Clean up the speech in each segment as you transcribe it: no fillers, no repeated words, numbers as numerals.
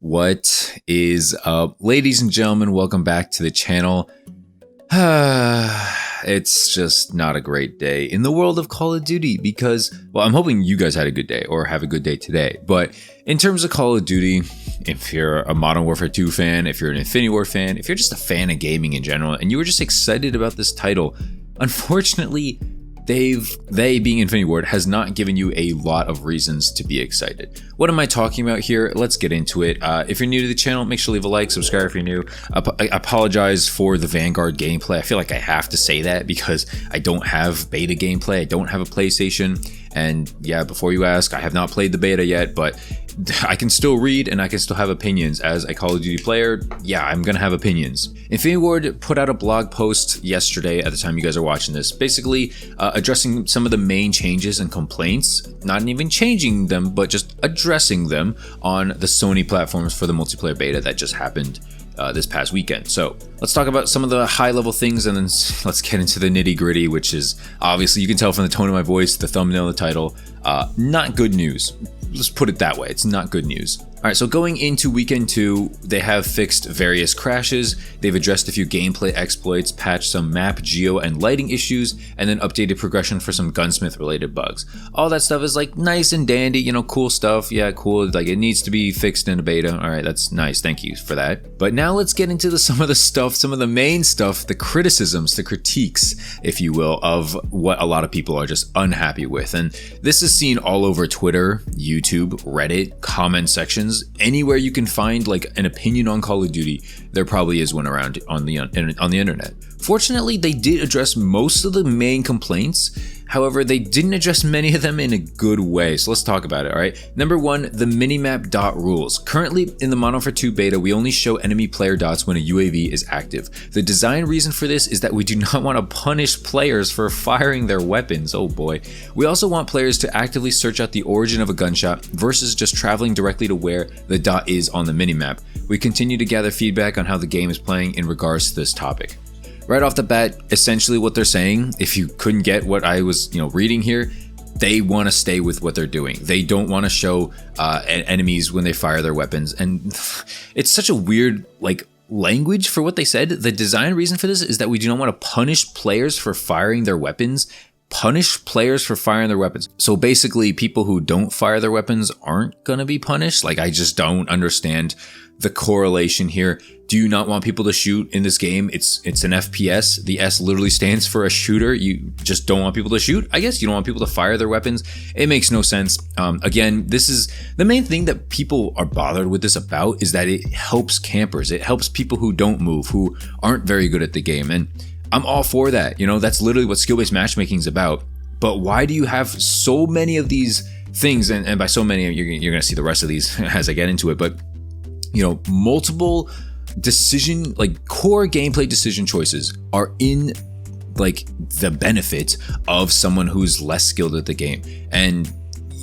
What is up, ladies and gentlemen? Welcome back to the channel. It's just not a great day in the world of Call of Duty because, well, I'm hoping you guys had a good day or have a good day today. But in terms of Call of Duty, if you're a Modern Warfare 2 fan, if you're an Infinity War fan, if you're just a fan of gaming in general, and you were just excited about this title, unfortunately, they being Infinity Ward has not given you a lot of reasons to be excited. What am I talking about here? Let's get into it. If you're new to the channel, make sure to leave a like, subscribe if you're new. I apologize for the Vanguard gameplay. I feel like I have to say that because I don't have beta gameplay. I don't have a PlayStation. And yeah, before you ask, I have not played the beta yet, but I can still read and I can still have opinions. As a Call of Duty player, yeah, I'm gonna have opinions. Infinity Ward put out a blog post yesterday at the time you guys are watching this, basically addressing some of the main changes and complaints, not even changing them, but just addressing them on the Sony platforms for the multiplayer beta that just happened this past weekend. So let's talk about some of the high level things and then let's get into the nitty gritty, which is obviously, you can tell from the tone of my voice, the thumbnail, the title, not good news. Let's put it that way. It's not good news. All right, so going into weekend 2, they have fixed various crashes. They've addressed a few gameplay exploits, patched some map, geo, and lighting issues, and then updated progression for some gunsmith related bugs. All that stuff is like nice and dandy, you know, cool stuff. Yeah, cool. Like it needs to be fixed in a beta. All right, that's nice. Thank you for that. But now let's get into some of the stuff, some of the main stuff, the criticisms, the critiques, if you will, of what a lot of people are just unhappy with. And this is seen all over Twitter, YouTube, Reddit, comment sections. Anywhere you can find like an opinion on Call of Duty, there probably is one around on the internet. Fortunately, they did address most of the main complaints. However, they didn't address many of them in a good way. So let's talk about it, all right? Number 1, the minimap dot rules. Currently, in the Modern Warfare 2 beta, we only show enemy player dots when a UAV is active. The design reason for this is that we do not want to punish players for firing their weapons. Oh boy. We also want players to actively search out the origin of a gunshot versus just traveling directly to where the dot is on the minimap. We continue to gather feedback on how the game is playing in regards to this topic. Right off the bat, essentially what they're saying, if you couldn't get what I was, reading here, they want to stay with what they're doing. They don't want to show enemies when they fire their weapons. And it's such a weird, language for what they said. The design reason for this is that we do not want to punish players for firing their weapons. Punish players for firing their weapons. So basically, people who don't fire their weapons aren't going to be punished. I just don't understand the correlation here. Do you not want people to shoot in this game? It's an FPS. The S literally stands for a shooter. You just don't want people to shoot. I guess you don't want people to fire their weapons. It makes no sense. Again, this is the main thing that people are bothered with this about, is that it helps campers. It helps people who don't move, who aren't very good at the game. And I'm all for that. That's literally what skill-based matchmaking is about. But why do you have so many of these things? And by so many, you're going to see the rest of these as I get into it. But, multiple decision, core gameplay decision choices are in the benefit of someone who's less skilled at the game. And,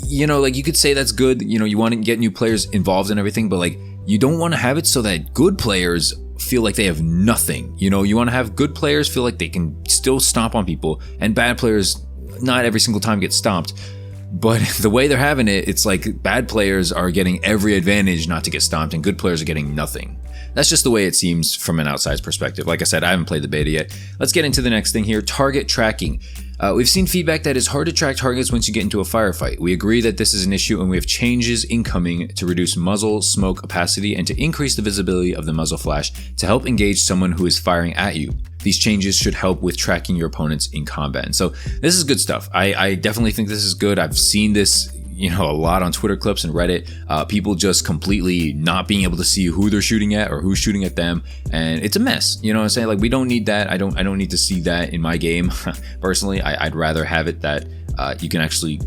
you could say that's good. You want to get new players involved in everything, but you don't want to have it so that good players feel like they have nothing. You want to have good players feel like they can still stomp on people, and bad players not every single time get stomped. But the way they're having it, it's like bad players are getting every advantage not to get stomped and good players are getting nothing. That's just the way it seems from an outside perspective. Like I said, I haven't played the beta yet. Let's get into the next thing here, target tracking. We've seen feedback that it's hard to track targets once you get into a firefight. We agree that this is an issue and we have changes incoming to reduce muzzle smoke opacity and to increase the visibility of the muzzle flash to help engage someone who is firing at you. These changes should help with tracking your opponents in combat. And so this is good stuff. I definitely think this is good. I've seen this a lot on Twitter clips and Reddit, people just completely not being able to see who they're shooting at or who's shooting at them, and it's a mess. You know what I'm saying? We don't need that. I don't need to see that in my game. Personally, I'd rather have it that you can actually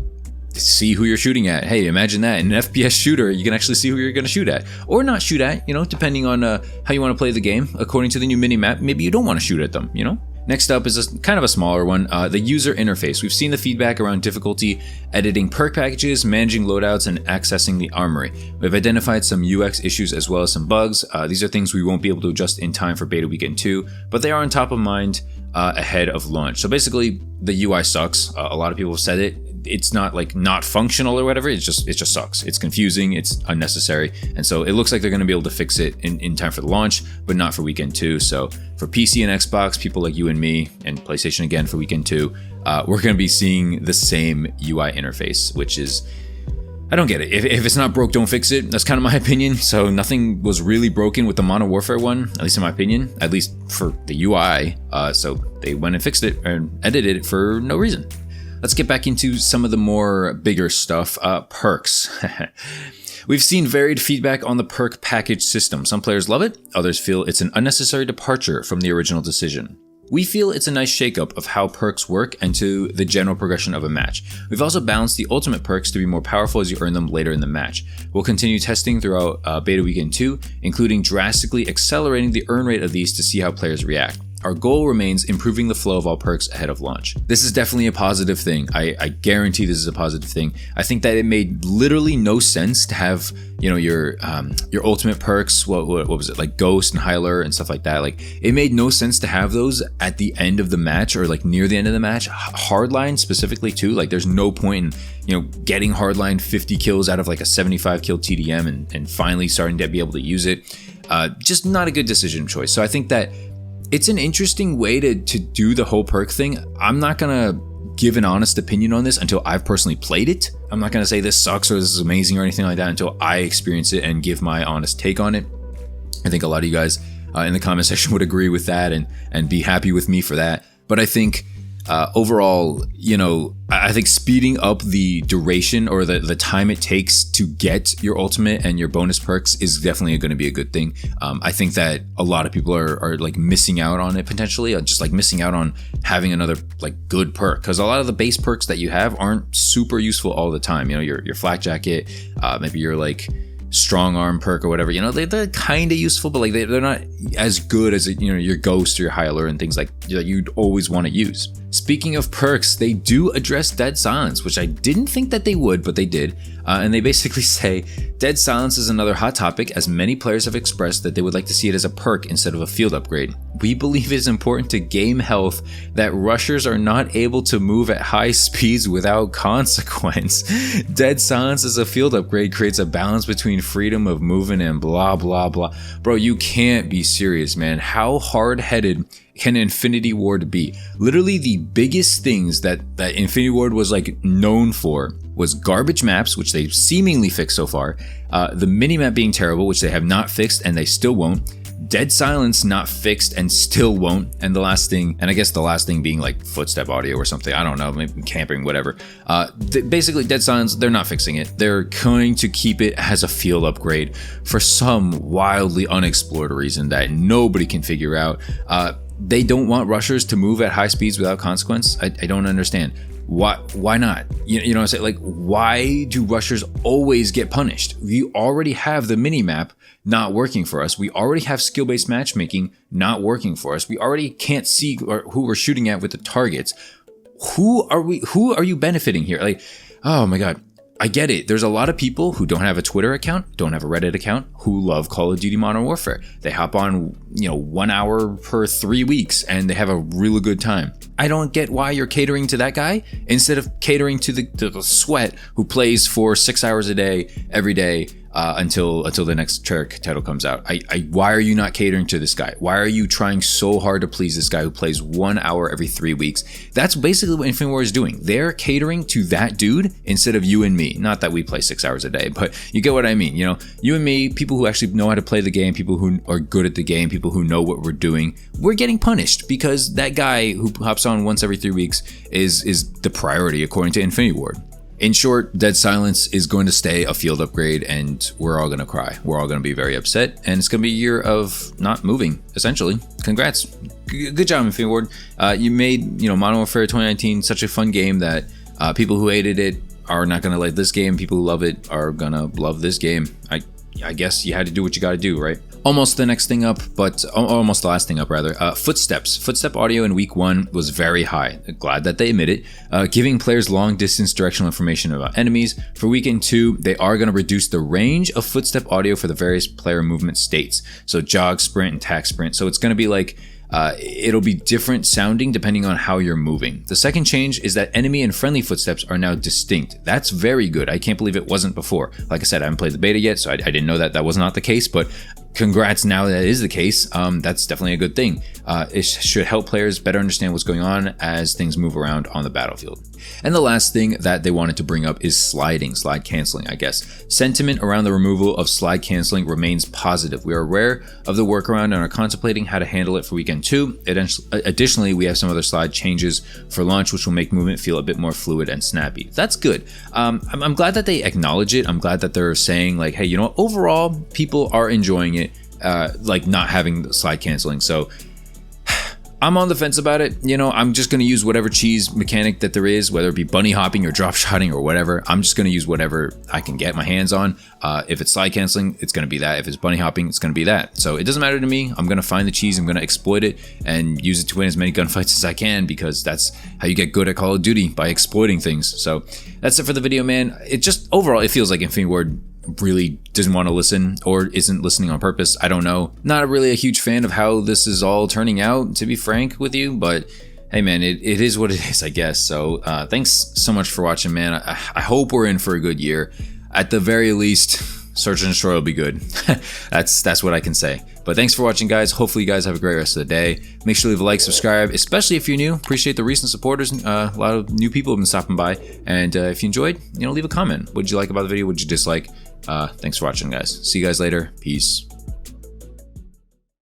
see who you're shooting at. Hey, imagine that in an FPS shooter, you can actually see who you're going to shoot at or not shoot at, depending on how you want to play the game. According to the new minimap, maybe you don't want to shoot at them, Next up is kind of a smaller one, the user interface. We've seen the feedback around difficulty editing perk packages, managing loadouts, and accessing the armory. We've identified some UX issues as well as some bugs. These are things we won't be able to adjust in time for beta weekend 2, but they are on top of mind ahead of launch. So basically, the UI sucks. A lot of people have said it. it's not like not functional or whatever. It just sucks. It's confusing. It's unnecessary. And so it looks like they're going to be able to fix it in time for the launch, but not for weekend 2. So for PC and Xbox, people like you and me, and PlayStation again for weekend 2, we're going to be seeing the same UI interface, which is, I don't get it. If it's not broke, don't fix it. That's kind of my opinion. So nothing was really broken with the Modern Warfare one, at least in my opinion, at least for the UI. So they went and fixed it and edited it for no reason. Let's get back into some of the more bigger stuff. Perks. We've seen varied feedback on the perk package system. Some players love it. Others feel it's an unnecessary departure from the original decision. We feel it's a nice shakeup of how perks work and to the general progression of a match. We've also balanced the ultimate perks to be more powerful as you earn them later in the match. We'll continue testing throughout Beta Weekend 2, including drastically accelerating the earn rate of these to see how players react. Our goal remains improving the flow of all perks ahead of launch. This is definitely a positive thing. I guarantee this is a positive thing. I think that it made literally no sense to have, your ultimate perks. What was it, like Ghost and Hyler and stuff like that? Like, it made no sense to have those at the end of the match or like near the end of the match. Hardline specifically too. Like, there's no point in getting Hardline 50 kills out of like a 75 kill TDM and finally starting to be able to use it. Just not a good decision choice. So I think that it's an interesting way to do the whole perk thing. I'm not gonna give an honest opinion on this until I've personally played it. I'm not gonna say this sucks or this is amazing or anything like that until I experience it and give my honest take on it. I think a lot of you guys in the comment section would agree with that and be happy with me for that. But I think overall, I think speeding up the duration or the time it takes to get your ultimate and your bonus perks is definitely going to be a good thing. I think that a lot of people are like missing out on it potentially, just like missing out on having another like good perk, because a lot of the base perks that you have aren't super useful all the time. Your flak jacket, maybe your like strong arm perk or whatever, they're kind of useful, but like they're not as good as your Ghost or your Hyler and things like you'd always want to use. Speaking of perks, they do address Dead Silence, which I didn't think that they would, but they did. And they basically say, Dead Silence is another hot topic, as many players have expressed that they would like to see it as a perk instead of a field upgrade. We believe it is important to game health that rushers are not able to move at high speeds without consequence. Dead Silence as a field upgrade creates a balance between freedom of movement and blah, blah, blah. Bro, you can't be serious, man. How hard-headed can Infinity Ward be? Literally the biggest things that Infinity Ward was like known for was garbage maps, which they've seemingly fixed so far, the minimap being terrible, which they have not fixed and they still won't, Dead Silence not fixed and still won't, and the last thing being like footstep audio or something, I don't know, maybe camping, whatever. Basically Dead Silence, they're not fixing it. They're going to keep it as a field upgrade for some wildly unexplored reason that nobody can figure out. They don't want rushers to move at high speeds without consequence. I don't understand. Why not? You know what I'm saying? Like, why do rushers always get punished? We already have the minimap not working for us. We already have skill-based matchmaking not working for us. We already can't see who we're shooting at with the targets. Who are you benefiting here? Like, oh my God. I get it. There's a lot of people who don't have a Twitter account, don't have a Reddit account, who love Call of Duty Modern Warfare. They hop on, 1 hour per 3 weeks and they have a really good time. I don't get why you're catering to that guy instead of catering to the sweat who plays for 6 hours a day, every day, until the next Treyarch title comes out. Why are you not catering to this guy? Why are you trying so hard to please this guy who plays 1 hour every 3 weeks? That's basically what Infinity Ward is doing. They're catering to that dude instead of you and me. Not that we play 6 hours a day, but you get what I mean. You and me, people who actually know how to play the game, people who are good at the game, people who know what we're doing, we're getting punished because that guy who hops on once every 3 weeks is the priority according to Infinity Ward. In short, Dead Silence is going to stay a field upgrade and we're all going to cry. We're all going to be very upset and it's going to be a year of not moving, essentially. Congrats. Good job, Infinity Ward. You made, Modern Warfare 2019 such a fun game that people who hated it are not going to like this game. People who love it are going to love this game. I guess you had to do what you got to do, right? Almost the next thing up, but almost the last thing up, rather. Footsteps. Footstep audio in week 1 was very high. Glad that they admit it. Giving players long distance directional information about enemies. For weekend 2, they are going to reduce the range of footstep audio for the various player movement states. So jog, sprint, and tack sprint. So it's going to be like It'll be different sounding depending on how you're moving. The second change is that enemy and friendly footsteps are now distinct. That's very good. I can't believe it wasn't before. Like I said, I haven't played the beta yet, so I didn't know that was not the case, but congrats now that it is the case. That's definitely a good thing. It should help players better understand what's going on as things move around on the battlefield. And the last thing that they wanted to bring up is slide canceling, I guess. Sentiment around the removal of slide canceling remains positive. We are aware of the workaround and are contemplating how to handle it for weekend 2. Additionally, we have some other slide changes for launch, which will make movement feel a bit more fluid and snappy. That's good. I'm glad that they acknowledge it. I'm glad that they're saying like, hey, you know what? Overall, people are enjoying it, like not having the slide canceling. So I'm on the fence about it. You know, I'm just going to use whatever cheese mechanic that there is, whether it be bunny hopping or drop shotting or whatever. I'm just going to use whatever I can get my hands on. If it's slide canceling, it's going to be that. If it's bunny hopping, it's going to be that. So it doesn't matter to me. I'm going to find the cheese. I'm going to exploit it and use it to win as many gunfights as I can, because that's how you get good at Call of Duty, by exploiting things. So that's it for the video, man. It just, overall, it feels like Infinity Ward really doesn't want to listen, or isn't listening on purpose. I don't know. Not really a huge fan of how this is all turning out, to be frank with you, but hey man, it is what it is, I guess. So thanks so much for watching, man. I hope we're in for a good year. At the very least, Search and Destroy will be good. that's what I can say. But thanks for watching, guys. Hopefully you guys have a great rest of the day. Make sure to leave a like, subscribe, especially if you're new. Appreciate the recent supporters. A lot of new people have been stopping by. And if you enjoyed, leave a comment. What did you like about the video? What did you dislike? Thanks for watching, guys. See you guys later. Peace.